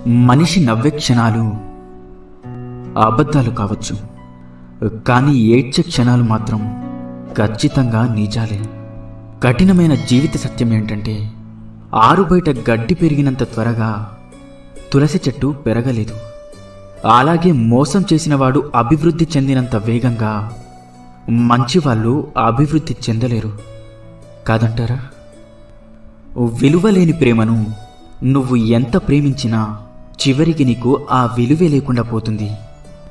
మనిషి నవ్వే క్షణాలు అబద్ధాలు కావచ్చు, కానీ ఏడ్చే క్షణాలు మాత్రం ఖచ్చితంగా నిజాలే. కఠినమైన జీవిత సత్యం ఏంటంటే, ఆరుబయట గడ్డి పెరిగినంత త్వరగా తులసి చెట్టు పెరగలేదు. అలాగే మోసం చేసినవాడు అభివృద్ధి చెందినంత వేగంగా మంచివాళ్ళు అభివృద్ధి చెందలేరు కాదంటారా? విలువలేని ప్రేమను నువ్వు ఎంత ప్రేమించినా చివరికి నీకు ఆ విలువే లేకుండా పోతుంది.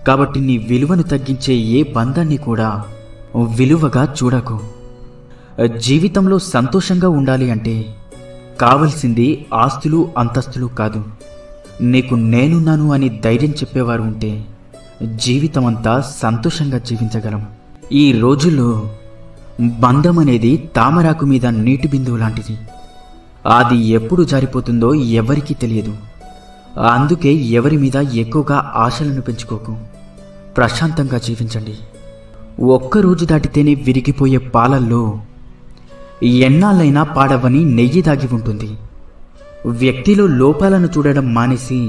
కాబట్టి నీ విలువను తగ్గించే ఏ బంధాన్ని కూడా విలువగా చూడకు. జీవితంలో సంతోషంగా ఉండాలి అంటే కావలసింది ఆస్తులు అంతస్తులు కాదు. నీకు నేనున్నాను అని ధైర్యం చెప్పేవారు ఉంటే జీవితమంతా సంతోషంగా జీవించగలం. ఈ రోజుల్లో బంధం అనేది తామరాకు మీద నీటి బిందువు లాంటిది. అది ఎప్పుడు జారిపోతుందో ఎవరికీ తెలియదు. అందుకే ఎవరి మీద ఎక్కువగా ఆశలను పెంచుకోకు. ప్రశాంతంగా జీవించండి. ఒక్కరోజు దాటితేనే విరిగిపోయే పాలల్లో ఎన్నాళ్ళైనా పాడవని నెయ్యి దాగి ఉంటుంది. వ్యక్తిలో లోపాలను చూడడం మానేసి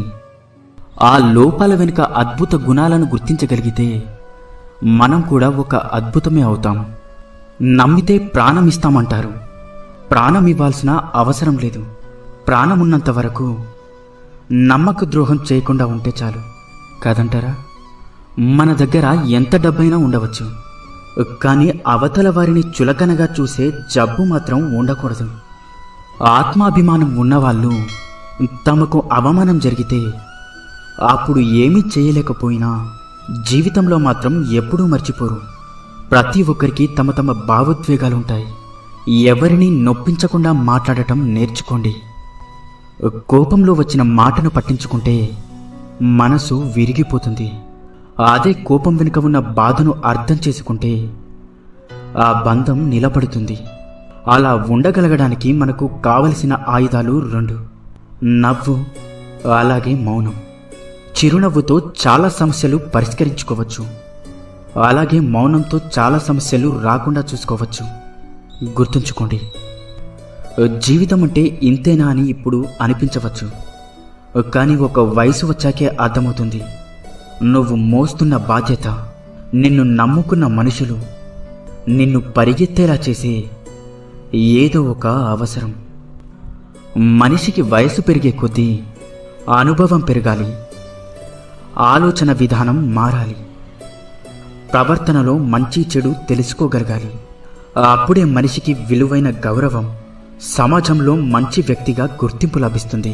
ఆ లోపాల వెనుక అద్భుత గుణాలను గుర్తించగలిగితే మనం కూడా ఒక అద్భుతమే అవుతాం. నమ్మితే ప్రాణం ఇస్తామంటారు. ప్రాణం ఇవ్వాల్సిన అవసరం లేదు. ప్రాణమున్నంత వరకు నమ్మక ద్రోహం చేయకుండా ఉంటే చాలు కాదంటారా? మన దగ్గర ఎంత డబ్బైనా ఉండవచ్చు, కానీ అవతల వారిని చులకనగా చూసే జబ్బు మాత్రం ఉండకూడదు. ఆత్మాభిమానం ఉన్నవాళ్ళు తమకు అవమానం జరిగితే అప్పుడు ఏమీ చేయలేకపోయినా జీవితంలో మాత్రం ఎప్పుడూ మర్చిపోరు. ప్రతి ఒక్కరికి తమ తమ భావోద్వేగాలుంటాయి. ఎవరిని నొప్పించకుండా మాట్లాడటం నేర్చుకోండి. కోపంలో వచ్చిన మాటను పట్టించుకుంటే మనసు విరిగిపోతుంది. అదే కోపం వెనుక ఉన్న బాధను అర్థం చేసుకుంటే ఆ బంధం నిలబడుతుంది. అలా ఉండగలగడానికి మనకు కావలసిన ఆయుధాలు 2: నవ్వు, అలాగే మౌనం. చిరునవ్వుతో చాలా సమస్యలు పరిష్కరించుకోవచ్చు, అలాగే మౌనంతో చాలా సమస్యలు రాకుండా చూసుకోవచ్చు. గుర్తుంచుకోండి, జీవితం అంటే ఇంతేనా అని ఇప్పుడు అనిపించవచ్చు, కానీ ఒక వయసు వచ్చాకే అర్థమవుతుంది. నువ్వు మోస్తున్న బాధ్యత, నిన్ను నమ్ముకున్న మనుషులు, నిన్ను పరిగెత్తేలా చేసే ఏదో ఒక అవసరం. మనిషికి వయసు పెరిగే కొద్దీ అనుభవం పెరగాలి, ఆలోచన విధానం మారాలి, ప్రవర్తనలో మంచి చెడు తెలుసుకోగలగాలి. అప్పుడే మనిషికి విలువైన గౌరవం, సమాజంలో మంచి వ్యక్తిగా గుర్తింపు లభిస్తుంది.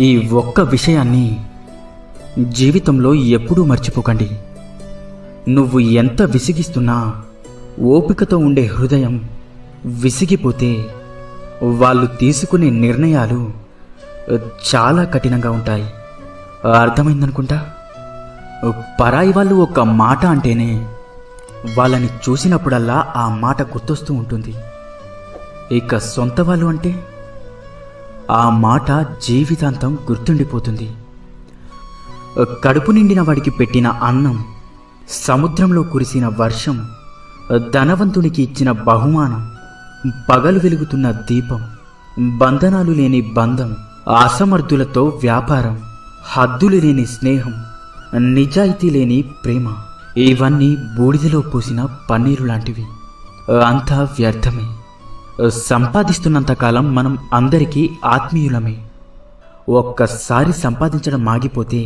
ఈ ఒక్క విషయాన్ని జీవితంలో ఎప్పుడూ మర్చిపోకండి. నువ్వు ఎంత విసిగిస్తున్నా ఓపికతో ఉండే హృదయం విసిగిపోతే వాళ్ళు తీసుకునే నిర్ణయాలు చాలా కఠినంగా ఉంటాయి. అర్థమైందనుకుంటా. పరాయి వాళ్ళు ఒక మాట అంటేనే వాళ్ళని చూసినప్పుడల్లా ఆ మాట గుర్తొస్తూ ఉంటుంది. ఇక సొంత వాళ్ళు అంటే ఆ మాట జీవితాంతం గుర్తుండిపోతుంది. కడుపు నిండిన వాడికి పెట్టిన అన్నం, సముద్రంలో కురిసిన వర్షం, ధనవంతునికి ఇచ్చిన బహుమానం, పగలు వెలుగుతున్న దీపం, బంధనాలు లేని బంధం, అసమర్థులతో వ్యాపారం, హద్దులు లేని స్నేహం, నిజాయితీ లేని ప్రేమ, ఇవన్నీ బూడిదలో పోసిన పన్నీరు లాంటివి. అంతా వ్యర్థమే. సంపాదిస్తున్నంతకాలం మనం అందరికీ ఆత్మీయులమే. ఒక్కసారి సంపాదించడం ఆగిపోతే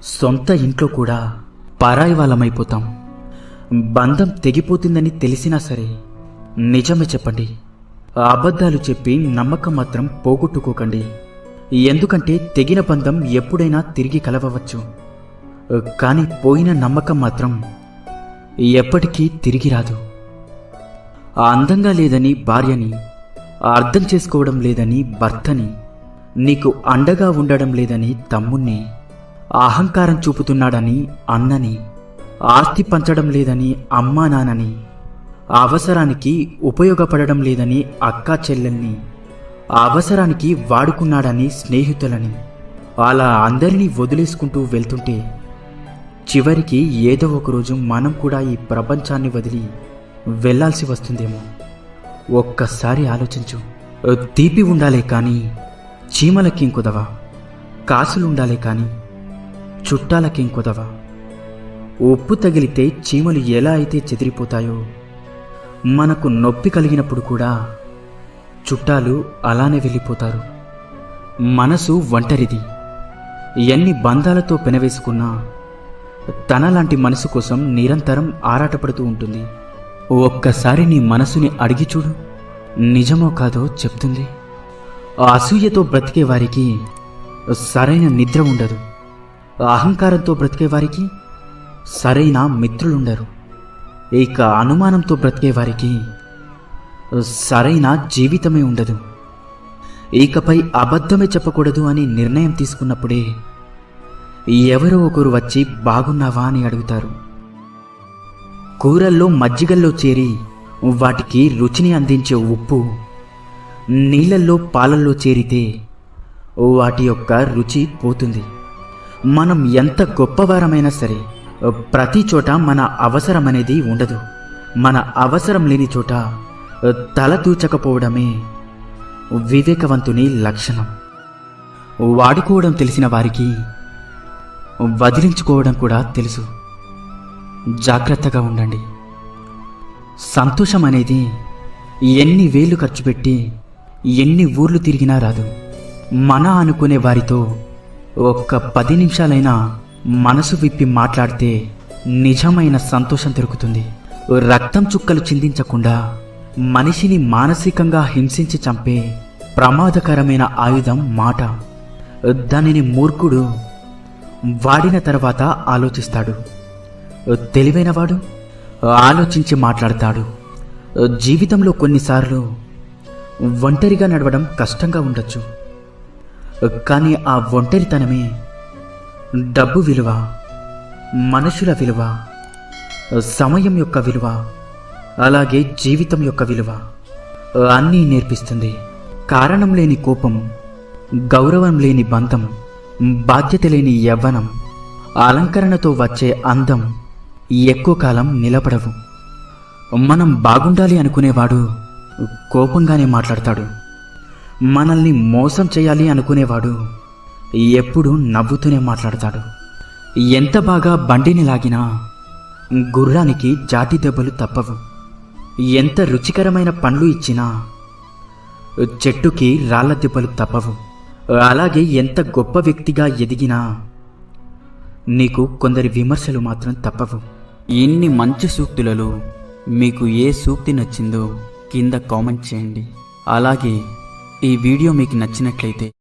సొంత ఇంట్లో కూడా పరాయి వాళ్ళమైపోతాం. బంధం తెగిపోతుందని తెలిసినా సరే నిజమే చెప్పండి. అబద్ధాలు చెప్పి నమ్మకం మాత్రం పోగొట్టుకోకండి. ఎందుకంటే తెగిన బంధం ఎప్పుడైనా తిరిగి కలవవచ్చు, కానీ పోయిన నమ్మకం మాత్రం ఎప్పటికీ తిరిగి రాదు. అందంగా లేదని భార్యని, అర్థం చేసుకోవడం లేదని భర్తని, నీకు అండగా ఉండడం లేదని తమ్ముణ్ణి, అహంకారం చూపుతున్నాడని అన్నని, ఆస్తి పంచడం లేదని అమ్మా నాన్నని, అవసరానికి ఉపయోగపడడం లేదని అక్కా చెల్లెల్ని, అవసరానికి వాడుకున్నాడని స్నేహితులని, అలా అందరినీ వదిలేసుకుంటూ వెళ్తుంటే చివరికి ఏదో ఒకరోజు మనం కూడా ఈ ప్రపంచాన్ని వదిలి వెళ్లాల్సి వస్తుందేమో. ఒక్కసారి ఆలోచించు. తీపి ఉండాలే కానీ చీమలకి కుదవా. కాసులుండాలే కాని చుట్టాలకేం కుదవ. ఉప్పు తగిలితే చీమలు ఎలా అయితే చెదిరిపోతాయో, మనకు నొప్పి కలిగినప్పుడు కూడా చుట్టాలు అలానే వెళ్ళిపోతారు. మనసు ఒంటరిది. ఎన్ని బంధాలతో పెనవేసుకున్నా తనలాంటి మనసు కోసం నిరంతరం ఆరాటపడుతూ ఉంటుంది. ఒక్కసారి నీ మనసుని అడిగి చూడు, నిజమో కాదో చెప్తుంది. అసూయతో బ్రతికే వారికి సరైన నిద్ర ఉండదు. అహంకారంతో బ్రతికే వారికి సరైన మిత్రులుండరు. ఇక అనుమానంతో బ్రతికే వారికి సరైన జీవితమే ఉండదు. ఇకపై అబద్ధమే చెప్పకూడదు అని నిర్ణయం తీసుకున్నప్పుడే ఎవరో ఒకరు వచ్చి బాగున్నావా అని అడుగుతారు. కూరల్లో మజ్జిగల్లో చేరి వాటికి రుచిని అందించే ఉప్పు నీళ్ళల్లో పాలల్లో చేరితే వాటి యొక్క రుచి పోతుంది. మనం ఎంత గొప్పవారమైనా సరే ప్రతి చోట మన అవసరం అనేది ఉండదు. మన అవసరం లేని చోట తల దూచకపోవడమే వివేకవంతుని లక్షణం. వాడుకోవడం తెలిసిన వారికి వదిలించుకోవడం కూడా తెలుసు. జాగ్రత్తగా ఉండండి. సంతోషం అనేది ఎన్ని వేలు ఖర్చు పెట్టి ఎన్ని ఊర్లు తిరిగినా రాదు. మన అనుకునే వారితో ఒక్క 10 నిమిషాలైనా మనసు విప్పి మాట్లాడితే నిజమైన సంతోషం దొరుకుతుంది. రక్తం చుక్కలు చిందించకుండా మనిషిని మానసికంగా హింసించి చంపే ప్రమాదకరమైన ఆయుధం మాట. దానిని మూర్ఖుడు వాడిన తర్వాత ఆలోచిస్తాడు. తెలివైనవాడు ఆలోచించి మాట్లాడతాడు. జీవితంలో కొన్నిసార్లు ఒంటరిగా నడవడం కష్టంగా ఉండొచ్చు. కానీ ఆ ఒంటరితనమే డబ్బు విలువ, మనుషుల విలువ, సమయం యొక్క విలువ, అలాగే జీవితం యొక్క విలువ అన్నీ నేర్పిస్తుంది. కారణం లేని కోపం, గౌరవం లేని బంధం, బాధ్యత లేని యవ్వనం, అలంకరణతో వచ్చే అందం ఎక్కువ కాలం నిలబడవు. మనం బాగుండాలి అనుకునేవాడు కోపంగానే మాట్లాడతాడు. మనల్ని మోసం చేయాలి అనుకునేవాడు ఎప్పుడూ నవ్వుతూనే మాట్లాడతాడు. ఎంత బాగా బండిని లాగినా గుర్రానికి జాతి దెబ్బలు తప్పవు. ఎంత రుచికరమైన పండ్లు ఇచ్చినా చెట్టుకి రాళ్ల దెబ్బలు తప్పవు. అలాగే ఎంత గొప్ప వ్యక్తిగా ఎదిగినా నీకు కొందరి విమర్శలు మాత్రం తప్పవు. ఇన్ని మంచి సూక్తులలో మీకు ఏ సూక్తి నచ్చిందో కింద కామెంట్ చేయండి. అలాగే ఈ వీడియో మీకు నచ్చినట్లయితే